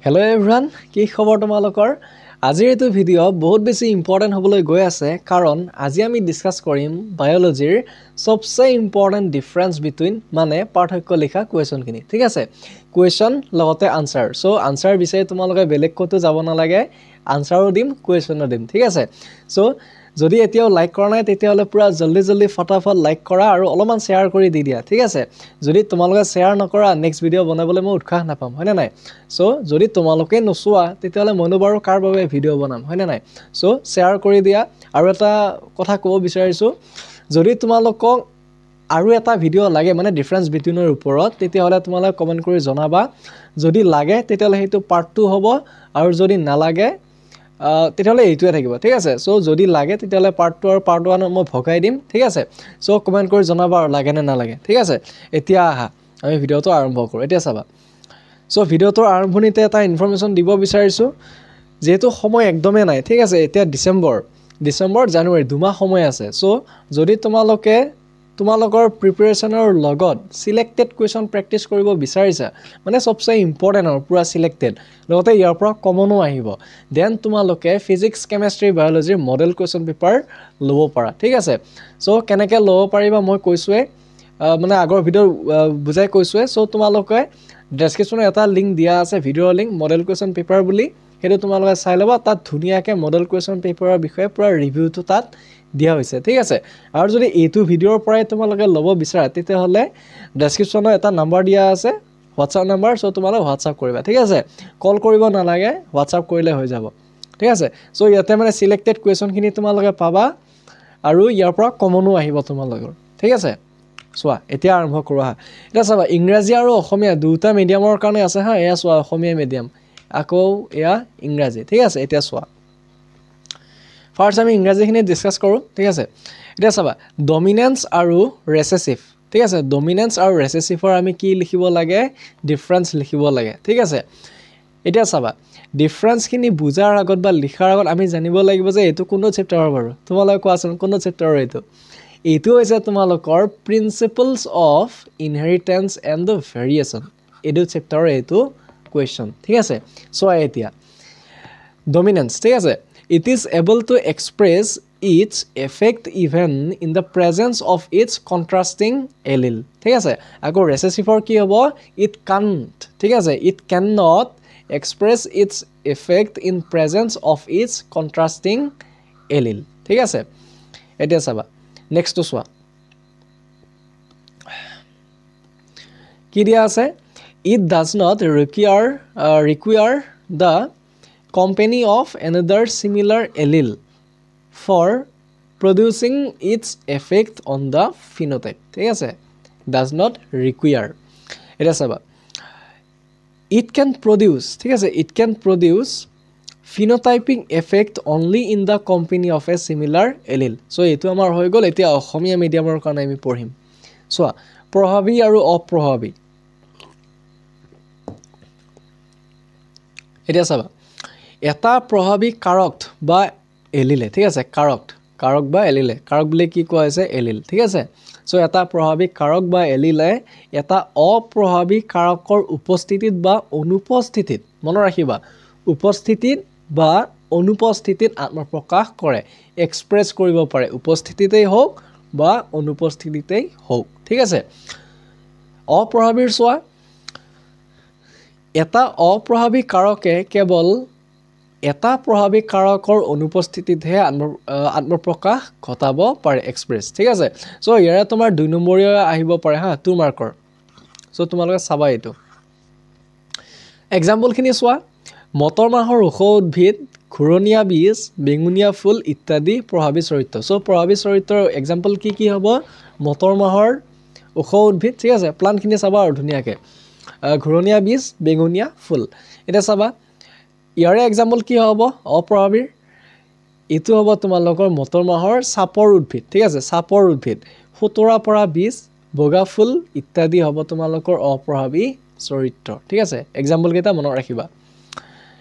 Hello everyone, কি খবৰ তোমালোকৰ? আজিৰ এইটো ভিডিও বহুত বেছি ইম্পৰ্টেন্ট হ'বলৈ গৈ আছে কাৰণ আজি আমি ডিসকাস কৰিম বায়োলজিৰ সবচে ইম্পৰ্টেন্ট ডিফাৰেন্স বিটুইন মানে পাৰ্থক্য লিখা কোৱেশ্চন খিনি ঠিক আছে কোৱেশ্চন লগতে আনসাৰ সো আনসাৰ বিচাৰি তোমালোকে বেলেগ কতো যাব নালাগে আনসাৰো দিম কোৱেশ্চনো দিম ঠিক আছে সো যদি এতিয়াও লাইক কৰা নাই তেতিয়াহলে পুৰা জলদি ফটাফট লাইক কৰা আৰু অলপমান শেয়াৰ কৰি দি দিয়া ঠিক আছে যদি তোমালোকে শেয়াৰ নকৰা নেক্সট ভিডিও বনাবলৈ মই উৎসাহ নাপাম হয়নে নাই সো যদি তোমালোকে নচোৱা তেতিয়াহলে মইনো বাৰু কাৰ বাবে ভিডিও বনাম হয়নে নাই সো শেয়াৰ কৰি দিয়া আৰু এটা কথা ক'ব বিচাৰিছো যদি তোমালোকক আৰু এটা ভিডিও লাগে মানে ডিফাৰেন্স বিটুইনৰ ওপৰত তেতিয়াহলে তোমালোকে কমেন্ট কৰি জনাবা যদি লাগে তেতিয়াহলে হেতু পাৰ্ট 2 হ'ব আৰু যদি নালাগে তেতিয়াহলে এইটোৱে থাকিব ঠিক আছে সো যদি লাগে তেতিয়াহলে পাৰ্ট 2 আৰু পাৰ্ট 1 মই ভগাই দিম ঠিক আছে সো কমেন্ট কৰি জনাবা আৰু লাগে নে নালাগে ঠিক আছে এতিয়া আহা আমি ভিডিওটো আৰম্ভ কৰো এতিয়া চাবা সো ভিডিওটোৰ আৰম্ভণিতে এটা ইনফৰমেশন দিব বিচাৰিছো যেহেতু সময় একদমে নাই ঠিক আছে এতিয়া ডিসেম্বৰ জানুৱাৰী দুমাহ সময় আছে সো যদি তোমালোকৰ প্ৰিপাৰেচনৰ লগত সিলেক্টেড কোৱেশ্চন প্ৰেক্টিস কৰিব বিচাৰিছা মানে সবচে ইম্পৰ্টেন্ট আৰু পুৰা সিলেক্টেড লগতে ইয়াৰ পৰা কমনো আহিব দেন তোমালোকে physics chemistry biology model question paper লব পাৰা ঠিক আছে সো কেনেকৈ লব পাৰিবা মই কৈছোৱে মানে আগৰ ভিডিও বুজাই কৈছোৱে সো তোমালোকে ডেসক্ৰিপচনত এটা লিংক দিয়া আছে ভিডিওৰ লিংক মডেল কোৱেশ্চন পেপাৰ বুলি হেতু তোমালোকে চাই লবা তাত ধুনিয়াকে মডেল কোৱেশ্চন পেপাৰৰ বিষয়ে পুৰা ৰিভিউটো তাত দিয়া হৈছে ঠিক আছে আৰু যদি এইটো ভিডিওৰ পৰাই তোমালোকে লব বিচাৰা তেতিয়াহলে ডেসক্ৰিপচনত এটা নাম্বাৰ দিয়া আছে WhatsApp নাম্বাৰ সো তোমালোকে WhatsApp কৰিবা ঠিক আছে কল কৰিব নালাগে WhatsApp কৰিলে হৈ যাব ঠিক আছে সো ইয়াতে মানে সিলেক্টেড কোৱেশ্চন খিনি তোমালোকে পাবা আৰু ইয়াৰ পৰা কমনো আহিব তোমালোকৰ ঠিক আছে সোৱা এতিয়া আৰম্ভ কৰো হা এটা চাবা ইংৰাজী আৰু অসমীয়া দুটা মিডিয়ামৰ কাৰণে আছে হা এয়া সোৱা অসমীয়া মিডিয়াম আকৌ এয়া ইংৰাজী ঠিক আছে এতিয়া সোৱা ফাৰ্স্ট আমি ইংৰাজীখিনি ডিসকাস কৰো ঠিক আছে এতিয়া চাবা ডমিনেন্স আৰু ৰেসেসিভ ঠিক আছে ডমিনেন্স আৰু ৰেসেসিভৰ আমি কি লিখিব লাগে ডিফাৰেন্স লিখিব লাগে ঠিক আছে এতিয়া চাবা ডিফাৰেন্স খিনি বুজাৰ আগত বা লিখাৰ আগত আমি জানিব লাগিব যে এটো কোন চেপ্টাৰৰ বাৰু তোমালোকে কোৱাচোন কোন চেপ্টাৰৰ এইটো হৈছে তোমালোকৰ principles of inheritance and the variation এটো চেপ্টাৰৰ এটো কোৱেশ্চন ঠিক আছে সো এতিয়া ডমিনেন্স ঠিক আছে it is able to express its effect even in the presence of its contrasting allele ঠিক আছে আকৌ ৰেসেসিভৰ কি হ'ব it can't ঠিক আছে it cannot express its effect in presence of its contrasting allele ঠিক আছে এতিয়া চাবা নেক্সট টু সোৱা কি দিয়া আছে it does not require the company of another similar allele for producing its effect on the phenotype ঠিক আছে does not require এটা চাবা it can produce ঠিক আছে it can produce phenotyping effect only in the company of a similar allele so এটো আমাৰ হৈ গল এতিয়া অসমীয়া মিডিয়ামৰ কাৰণে আমি পঢ়িম সো প্ৰভাৱী আৰু অপ্ৰভাৱী এতিয়া চাবা এটা প্ৰভাৱী কাৰক বা এলিলে ঠিক আছে কাৰক বা এলিলে কাৰক বুলি কি কোৱা হৈছে এলিল ঠিক আছে সো এটা প্ৰভাৱী কাৰক বা এলিলে এটা অপ্ৰভাৱী কাৰকৰ উপস্থিতিত বা অনুপস্থিতিত মনত ৰাখিবা উপস্থিতিত বা অনুপস্থিতিত আত্মপ্ৰকাশ কৰে এক্সপ্ৰেছ কৰিব পাৰে উপস্থিতিতেই হোক বা অনুপস্থিতিতেই হোক ঠিক আছে অপ্ৰভাৱীৰ সোৱা এটা অপ্ৰভাৱী কাৰকে কেৱল এটা প্ৰভাৱী কাৰকৰ অনুপস্থিতিতহে আত্মপ্ৰকাশ ঘটাব পাৰে এক্সপ্ৰেছ ঠিক আছে সো ইয়াৰে তোমাৰ 2 নম্বৰীয়া আহিব পাৰে হা 2 মাৰ্কৰ সো তোমালোকে চাবা এটো এক্সাম্পল খিনি সোৱা মটৰ মাহৰ ওখ উদ্ভিদ ঘুৰণীয়া বীজ বেঙুনীয়া ফুল ইত্যাদি প্ৰভাৱী চৰিত্ৰ সো প্ৰভাৱী চৰিত্ৰৰ এক্সাম্পল কি হ'ব মটৰ মাহৰ ওখ উদ্ভিদ ঠিক আছে প্লান্ট খিনি চাবা আৰু ধুনিয়াকে ঘুৰণীয়া বীজ বেঙুনীয়া ফুল এটা চাবা ইয়াৰে এক্সাম্পল কি হ'ব অপ্ৰভাৱীৰ এটো হ'ব তোমালোকৰ মটৰ মাহৰ সাপৰ উদ্ভিদ ঠিক আছে সাপৰ উদ্ভিদ ফুতৰা পৰা বীজ বগা ফুল ইত্যাদি হ'ব তোমালোকৰ অপ্ৰভাৱী চৰিত্ৰ ঠিক আছে এক্সাম্পল কেইটা মনত ৰাখিবা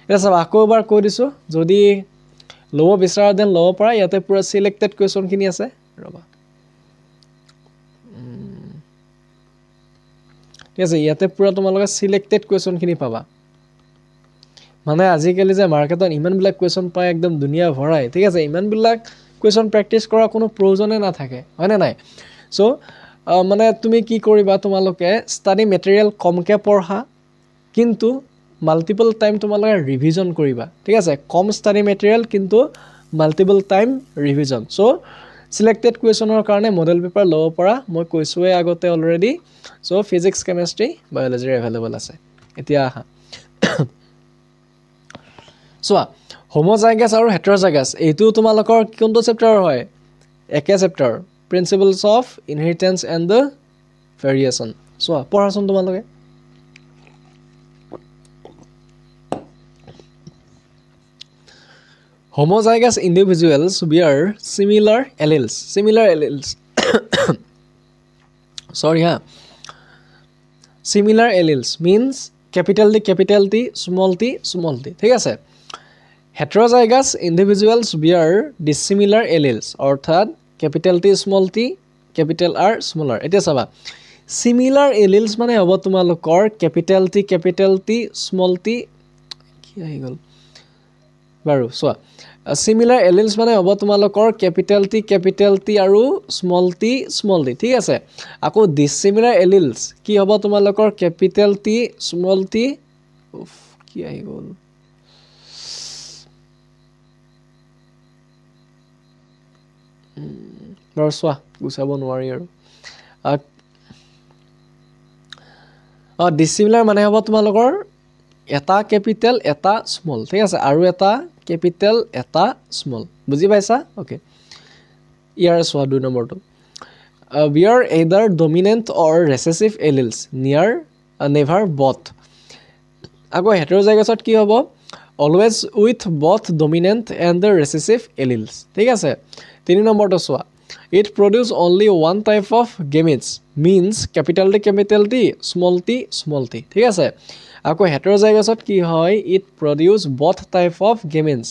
এটা চাবা আকৌ এবাৰ কৈ দিছো যদি লব বিচাৰা দেন লব পৰা ইয়াতে পুৰা সিলেক্টেড কোৱেশ্চন খিনি আছে ৰবা ঠিক আছে ইয়াতে পুৰা তোমালোকে সিলেক্টেড কোৱেশ্চন খিনি পাবা মানে আজিকালি যে মাৰ্কেটত ইমানবিলাক কুৱেশ্যন পায় একদম দুনিয়া ভৰাই ঠিক আছে ইমানবিলাক কুৱেশ্যন প্ৰেক্টিছ কৰা কোনো প্ৰয়োজনে নাথাকে হয়নে নাই চ' মানে তুমি কি কৰিবা তোমালোকে ষ্টাডি মেটেৰিয়েল কমকৈ পঢ়া কিন্তু মাল্টিপল টাইম তোমালোকে ৰিভিজন কৰিবা ঠিক আছে কম ষ্টাডি মেটেৰিয়েল কিন্তু মাল্টিপল টাইম ৰিভিজন চ' সিলেক্টেড কুৱেশ্যনৰ কাৰণে মডেল পেপাৰ ল'ব পৰা মই কৈছোৱে আগতে অলৰেডি চ' ফিজিক্স কেমেষ্ট্ৰি বায়'লজিৰ এভেইলেবল আছে এতিয়া আহা চোৱা হোমোজাইগাছ আৰু হেটেৰোজাইগাছ এইটো তোমালোকৰ কোনটো চেপ্টাৰ হয় একে chapter principles of inheritance and the variation চোৱা পঢ়াচোন তোমালোকে homozygous individuals bear similar alleles sorry similar alleles means capital T small t ঠিক আছে heterozygous individuals bear dissimilar alleles অর্থাৎ capital T small t capital R small r এটা চাবা similar alleles মানে হ'ব তোমালোকৰ capital T small t কি আহি গল বাৰু চোৱা similar alleles মানে হ'ব তোমালোকৰ capital T আৰু small t ঠিক আছে আকৌ dissimilar alleles কি হ'ব তোমালোকৰ capital T small t কি আহি গল বাৰু চোৱা গুচাব নোৱাৰি আৰু dissimilar মানে হ'ব তোমালোকৰ এটা ক্যাপিটাল এটা স্মল ঠিক আছে আৰু এটা ক্যাপিটাল এটা স্মল বুজি পাইছা ওকে ইয়াৰ সোৱা দুই নম্বৰটো we are either dominant or recessive alleles near never both আকৌ heterozygous কি হ'ব always with both dominant and the recessive alleles ঠিক আছে তিনি নম্বৰটো সোৱা it produce only one type of gametes means capital T small t ঠিক আছে আকৌ heterozygous কি হয় it produce both type of gametes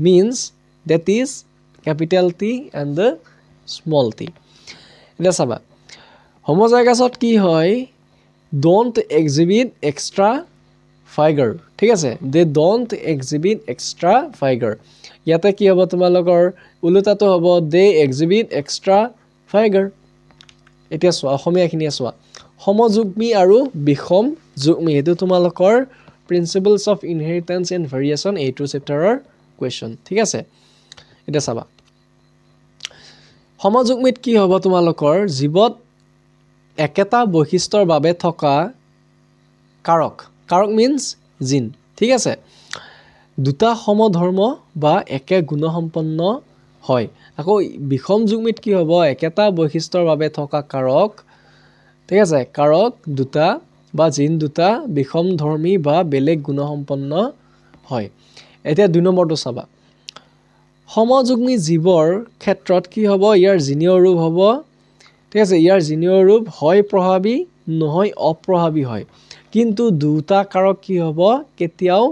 means that is capital T and the small t এটা চাবা homozygous কি হয় don't exhibit extra figure ঠিক আছে they don't exhibit extra figure ইয়াতে কি হ'ব তোমালোকৰ উলুটাটো হ'ব they exhibit extra figure এতিয়া চোৱা অসমীয়াখিনি চোৱা সমযুগ্মী আৰু বিষম যুগ্মী এটো তোমালোকৰ principles of inheritance and variation এইটো চেপ্টাৰৰ কোৱেশ্চন ঠিক আছে এটা চাবা সমযুগ্মীত কি হ'ব তোমালোকৰ জীৱত একেটা বৈশিষ্ট্যৰ বাবে থকা কাৰক মিন্স জিন ঠিক আছে দুটা সমধৰ্ম বা একে গুণসম্পন্ন হয় আকৌ বিষম যুগ্মীত কি হ'ব একেটা বৈশিষ্ট্যৰ বাবে থকা কাৰক ঠিক আছে কাৰক দুটা বা জিন দুটা বিষম ধৰ্মী বা বেলেগ গুণসম্পন্ন হয় এতিয়া দুই নম্বৰটো চাবা সমযুগ্মী জীৱৰ ক্ষেত্ৰত কি হ'ব ইয়াৰ জিনীয় ৰূপ হ'ব ঠিক আছে ইয়াৰ জিনীয় ৰূপ হয় প্ৰভাৱী নহয় অপ্ৰভাৱী হয় কিন্তু দুটা কাৰক কি হ'ব কেতিয়াও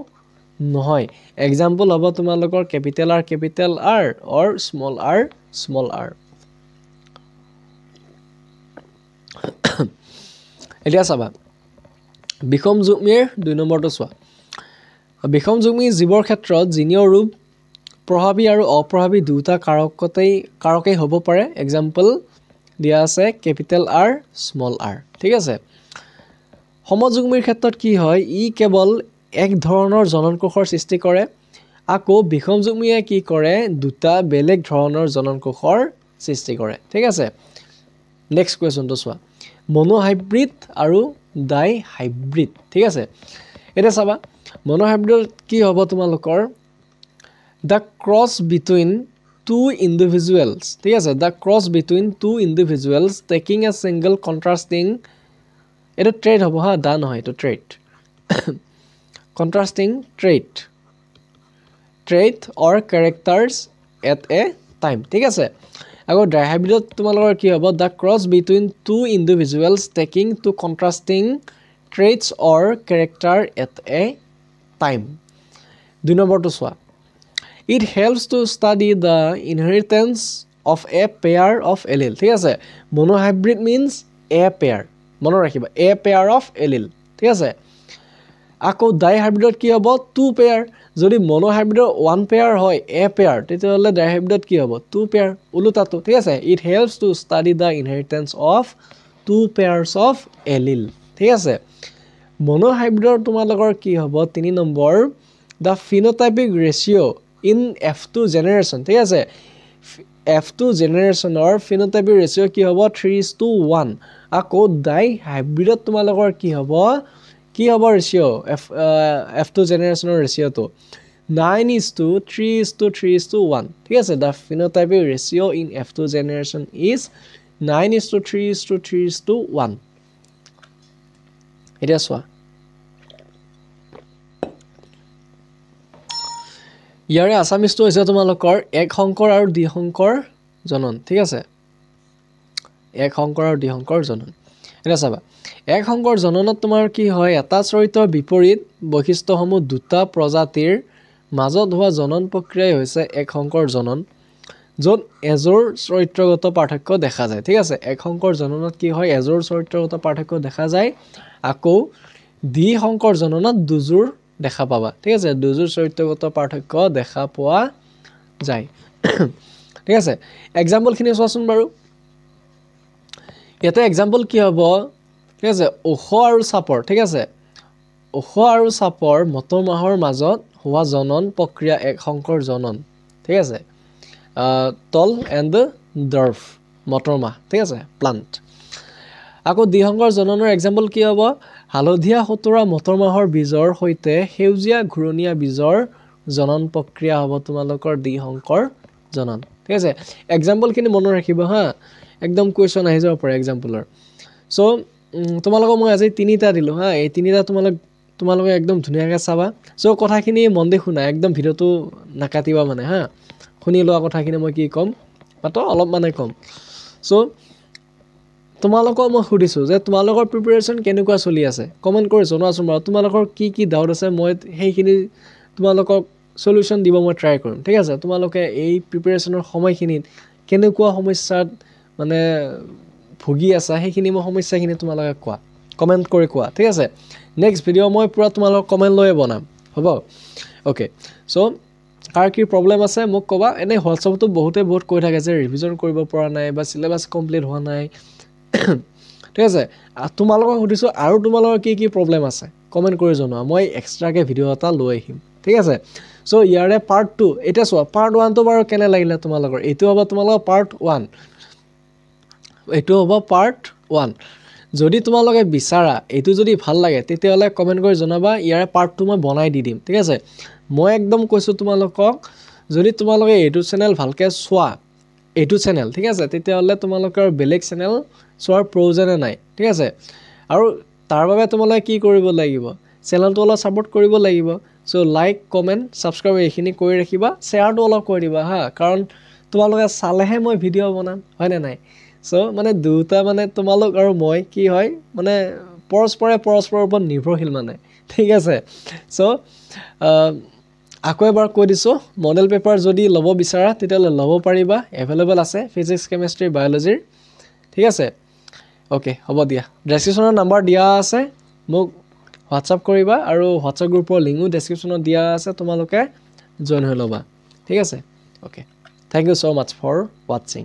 নহয় এক্সাম্পল হ'ব তোমালোকৰ capital R or small r এতিয়া চাবা বিষম যুগ্মীৰ দুই নম্বৰটো চোৱা বিষম যুগ্মী জীৱৰ ক্ষেত্ৰত জিনীয় ৰূপ প্ৰভাৱী আৰু অপ্ৰভাৱী দুটা কাৰকেই হ'ব পাৰে এক্সাম্পল দিয়া আছে ক্যাপিটাল R small r ঠিক আছে সমযুগ্মীৰ ক্ষেত্ৰত কি হয় ই কেৱল এক ধৰণৰ জননকোষৰ সৃষ্টি কৰে আকৌ বিষম যুগ্মীয়ে কি কৰে দুটা বেলেগ ধৰণৰ জননকোষৰ সৃষ্টি কৰে ঠিক আছে নেক্সট কোৱেশ্চনটো চোৱা মনোহাইব্ৰিড আৰু ডাই হাইব্ৰিড ঠিক আছে এটা চাবা মনোহাইব্ৰিড কি হ'ব তোমালোকৰ the cross between two individuals ঠিক আছে the cross between two individuals taking a single contrasting এটা trait হ'ব হা দা নহয় এটা trait contrasting trait or characters at a time ঠিক আছে আকৌ ডাইহাইব্ৰিডত তোমালোকৰ কি হ'ব the cross between two individuals taking two contrasting traits or character at a time দুই নম্বৰটো চোৱা it helps to study the inheritance of a pair of allele ঠিক আছে monohybrid means a pair মনত ৰাখিবা a pair of allele ঠিক আছে আকৌ ডাইহাইব্ৰিডত কি হ'ব 2 পেয়াৰ যদি মনোহাইব্ৰিডৰ 1 পেয়াৰ হয় এ পেয়াৰ তেতিয়াহ'লে ডাইহাইব্ৰিডত কি হ'ব 2 পেয়াৰ উলুটাটো ঠিক আছে it helps to study the inheritance of 2 pairs of allele ঠিক আছে মনোহাইব্ৰিডৰ তোমালোকৰ কি হ'ব 3 number the phenotypic ratio' in F2 generation ঠিক আছে F2 জেনেৰেশ্যনৰ ফিনোটাইপিক ৰেচিঅ' কি হ'ব 3:1 আকৌ ডাইহাইব্ৰিডত তোমালোকৰ কি হ'ব ৰেচিঅ' F2 জেনেৰেশ্যনৰ ৰেচিঅ'টো 9:3:3:1 ঠিক আছে the phenotypic ratio' in F2 generation is 9:3:3:1 এটা চোৱা ইয়াৰে আসামিছটো হৈছে তোমালোকৰ এক শংকৰ আৰু দ্বি শংকৰ জনন ঠিক আছে এক শংকৰ আৰু দ্বি শংকৰ জনন এটা চাবা এক শংকৰ জননত তোমাৰ কি হয় এটা চৰিত্ৰৰ বিপৰীত বৈশিষ্ট্যসমূহ দুটা প্ৰজাতিৰ মাজত হোৱা জনন প্ৰক্ৰিয়াই হৈছে এক শংকৰ জনন য'ত এজোৰ চৰিত্ৰগত পাৰ্থক্য দেখা যায় ঠিক আছে এক শংকৰ জননত কি হয় এজোৰ চৰিত্ৰগত পাৰ্থক্য দেখা যায় আকৌ দ্বি শংকৰ জননত দুজোৰ দেখা পাবা ঠিক আছে দুজোৰ চৰিত্ৰগত পাৰ্থক্য দেখা পোৱা যায় ঠিক আছে এক্সাম্পল খিনি চোৱাচোন বাৰু এটা এক্সাম্পল কি হ'ব ঠিক আছে ওখ আৰু চাপৰ ঠিক আছে ওখ আৰু চাপৰ মটৰ মাহৰ মাজত হোৱা জনন প্ৰক্ৰিয়া এক শংকৰ জনন ঠিক আছে তল এণ্ড ডাৰ্ফ মটৰ মাহ ঠিক আছে প্লান্ট আকৌ দ্বি শংকৰ জননৰ এক্সাম্পল কি হ'ব হালধীয়া হতৰা মটৰ মাহৰ বীজৰ সৈতে সেউজীয়া ঘূৰণীয়া বীজৰ জনন প্ৰক্ৰিয়া হ'ব তোমালোকৰ দ্বি শংকৰ জনন ঠিক আছে এক্সাম্পল খিনি মনত ৰাখিব হা একদম কোৱেশ্চন আহি যাব পাৰে এক্সাম্পলৰ সো তোমালোকক মই আজি তিনিটা দিলো হা এই তিনিটা তোমালোকে একদম ধুনীয়াকৈ চাবা সো কথাখিনি মন দি শুনা একদম ভিডিওটো নাকাটিবা মানে হা শুনি লোৱা কথাখিনি মই কি ক'ম মাত্ৰ অলপ মানে ক'ম সো তোমালোকক মই সুধিছো যে তোমালোকৰ প্ৰিপাৰেচন কেনেকুৱা চলি আছে কমেন্ট কৰি জনাওচোন বাৰু তোমালোকৰ কি ডাউট আছে মই সেইখিনি তোমালোকক সলিউশন দিব মই ট্ৰাই কৰিম ঠিক আছে তোমালোকে এই প্ৰিপাৰেচনৰ সময়খিনিত কেনেকুৱা সমস্যাত মানে ভুগি আছা সেইখিনি মই সমস্যাখিনি তোমালোকে কোৱা কমেন্ট কৰি কোৱা ঠিক আছে নেক্সট ভিডিও মই পুৰা তোমালোকক কমেন্ট লৈ বনাম হ'ব ওকে সো কাৰ কি প্ৰবলেম আছে মোক কবা এনে হোৱাটছআপটো বহুত কৈ থাকে যে ৰিভিজন কৰিব পৰা নাই বা সিলেবাস কমপ্লিট হোৱা নাই ঠিক আছে তোমালোকক সুধিছো আৰু তোমালোকৰ কি প্ৰবলেম আছে কমেন্ট কৰি জনোৱা মই এক্সট্ৰাকে ভিডিও এটা লৈ আহিম ঠিক আছে সো ইয়াৰে পাৰ্ট 2 এটা চোৱা পাৰ্ট 1 তো বাৰু কেনে লাগিলে তোমালোকৰ এটো হ'ব তোমালোকৰ পাৰ্ট 1 এটো হ'ব পাৰ্ট 1 যদি তোমালোকে বিচাৰা এটো যদি ভাল লাগে তেতিয়াহলে কমেন্ট কৰি জনাবা ইয়াৰে পাৰ্ট 2 মই বনাই দি দিম ঠিক আছে মই একদম কৈছো তোমালোকক যদি তোমালোকে এটো চেনেল ভালকে চোৱা এটো চেনেল ঠিক আছে তেতিয়াহলে তোমালোকৰ বেলেগ চেনেল চোৱাৰ প্ৰয়োজন নাই ঠিক আছে আৰু তাৰ বাবে তোমালোকে কি কৰিব লাগিব চেনেলটো অলপ সাপোৰ্ট কৰিব লাগিব সো লাইক কমেন্ট সাবস্ক্ৰাইব এইখিনি কৰি ৰাখিবা শেয়াৰটো অলপ কৰি দিবা হা কাৰণ তোমালোকে চালেহে মই ভিডিও বনাম হয় না নাই সো মানে দুটা মানে তোমালোক আৰু মই কি হয় মানে পৰস্পৰৰ ওপৰত নিৰ্ভৰশীল মানে ঠিক আছে সো আকৌ এবাৰ কৈ দিছো মডেল পেপাৰ যদি লব বিচাৰা তেতিয়ালে লব পাৰিবা এভেইলেবল আছে ফিজিক্স কেমিষ্ট্ৰি বায়োলজিৰ ঠিক আছে ওকে হ'ব দিয়া ডেসক্ৰিপচনৰ নাম্বাৰ দিয়া আছে মোক হোৱাটসঅ্যাপ কৰিবা আৰু হোৱাটসঅ্যাপ গ্ৰুপৰ লিংকও ডেসক্ৰিপচনত দিয়া আছে তোমালোকে জয়েন হৈ লবা ঠিক আছে okay thank you so much for watching